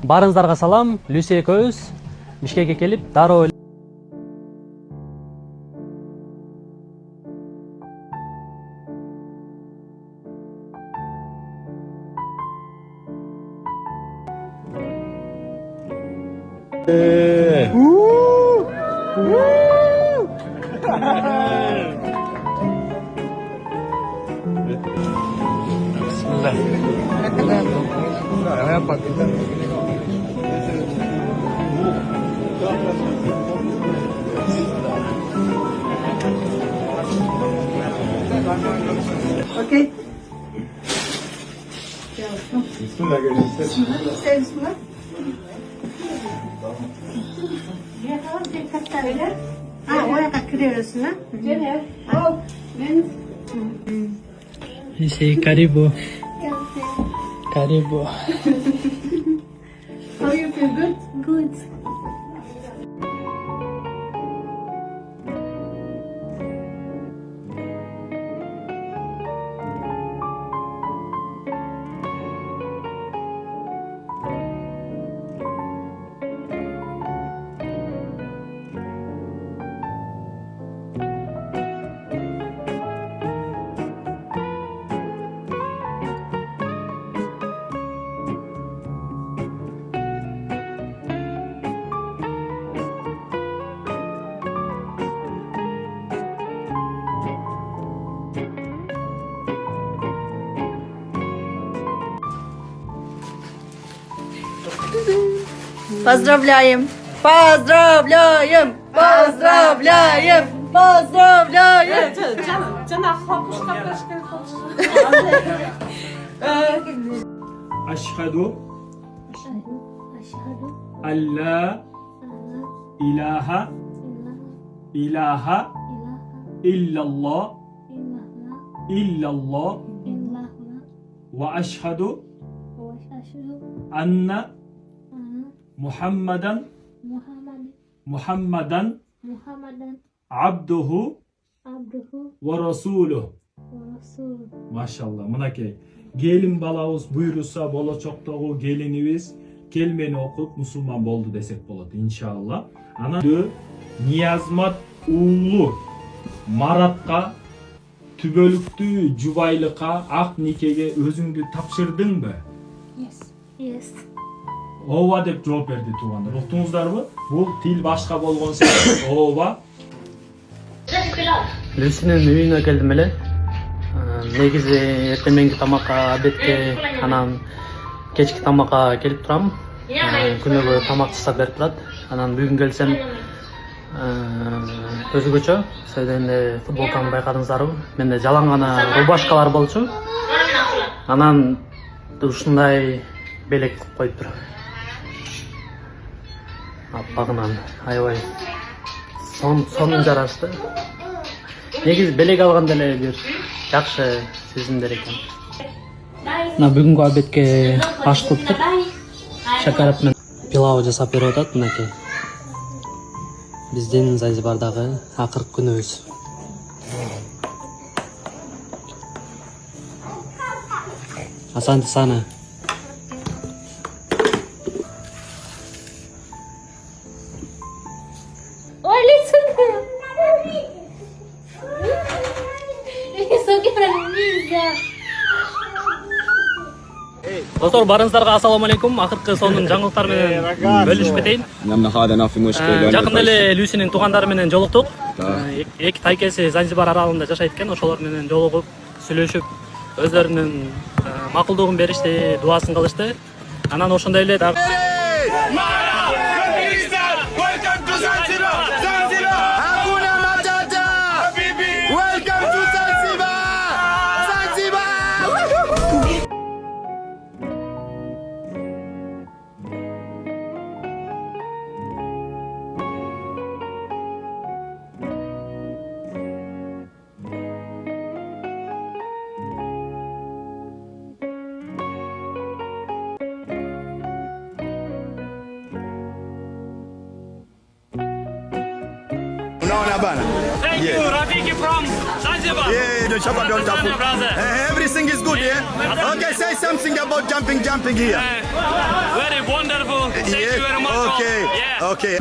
Барыңыздарга салам. Люси экөөбүз Бишкекке келип дароо Okay. Bismillah görüşürüz. Sen bismillah. Ya tamam dikkat öyle. Ha oraya kırıyorsun ha. Gel. Oh. Lucy, karibu. Karibu. How you feel good? Good. Поздравляем! Поздравляем! Поздравляем! Поздравляем! Aşhadu en la ilahe illallah ve aşhadu enne Muhammeden abduhu ve rasuluh. Maşallah mınakey. Gelin balabız buyurursa bolaçoktogу gelinibиz kelmeni okup musulman boldu desek bolot inşallah. Ana Niyazmat uğlu Maratqa tübölüktü jubaylıqa ak nikege özüңdү tapşırdın mı? Yes. Ооба деп жооп берди туугандар. Уктуңуздарбы? Бул тил башка болгон себептен ооба. Люсинин үйүнө келдим эле. Негизи эртеменги тамакка, обедке, анан кечки тамакка келип турам. Күнүгө тамак жасап берип турат. Анан бүгүн келсем өзгөчө. Сөйдөгөндө футболканы байкадыңыздарбы? Менде жалаң гана рубашкалар болчу. Анан ушундай белек коюптур. Аппагынан аябай сонун жарашты. Негизи белек алганда эле бир жакшы сезимдер экен. Мына бүгүнкү обедке аш кылыптыр. Шакарат менен пилау жасап берип атат мынакей. Биздин Занзибардагы акыркы күнүбүз. Асанты саны. Dostlar barыңыздарга ассаламу алейкум. Акыркы сонун жаңылыктар менен бөлүшүп кетейин. Жакында эле Люсинин туугандары менен жолуктук. Эки тайкеси Занзибар аралында жашайт экен. Ошолор менен жолугуп, сүйлөшүп, өздөрүнүн макулдугун беришти, дубасын кылышты. Анан ошондой эле дагы Thank you, Rafiki from Zanzibar. Yeah, the chopper don't jump. Everything is good, yeah? Okay, say something about jumping here. Very wonderful Thank you very much. Okay. Yeah. Okay.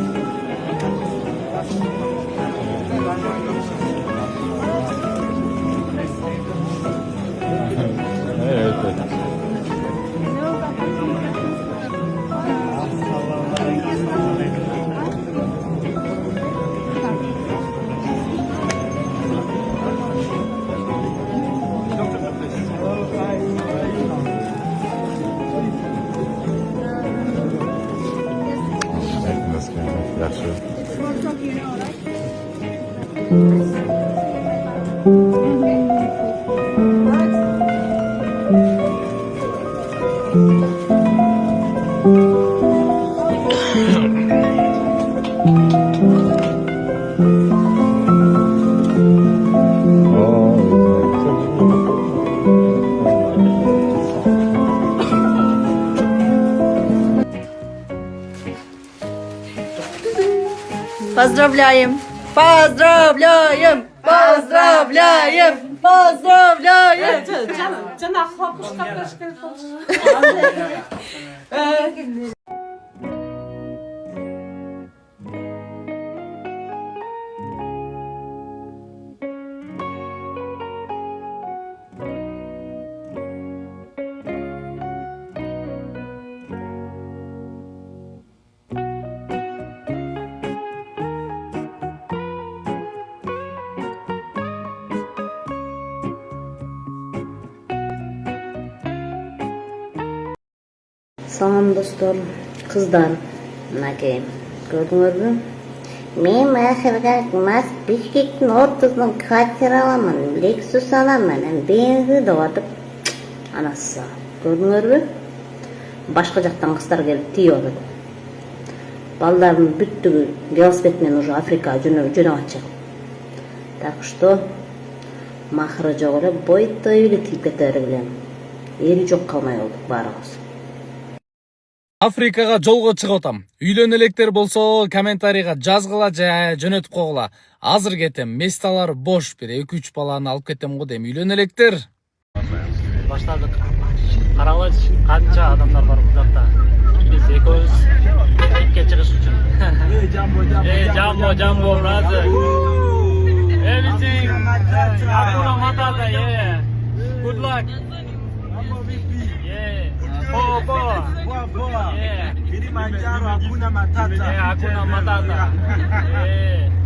Поздравляем! Поздравляем! Поздравляем! Поздравляем! Cana hapışka kaşkın Salam dostlar, kızlar, nakayım. Gördünüz mü? Men ahirga mas Bishkek'in ortasından kaçır alaman, Lexus alaman, benzin dağıtıp anası. Gördünüz mü? Başka jaktan kızlar gelip tiyordu. Ballarının büttüğü velosipedmen уже Afrika jönü açık. Так что mahraja göre boyutta öyle tilip ketere bilen. Eri çok kalmay olduk barımız. Afrikага жолго чыгып атам. Үйлөнө электер болсо комментарийга жазгыла же жөнөтүп койгула. Азыр кетем. Месталар бош. Бир 2-3 баланы алып кетем го дейм. Үйлөнө электер. Баштадык. Карагылайчы канча адамдар бар бул жакта. Биз экөөбүз икке чыгыш үчүн. Jambo, brother. Everything. Hakuna Matata, yeah. Good luck. Yeah. Yeah. Kilimanjaro hakuna matata. Yeah, Hakuna Matata. Yeah.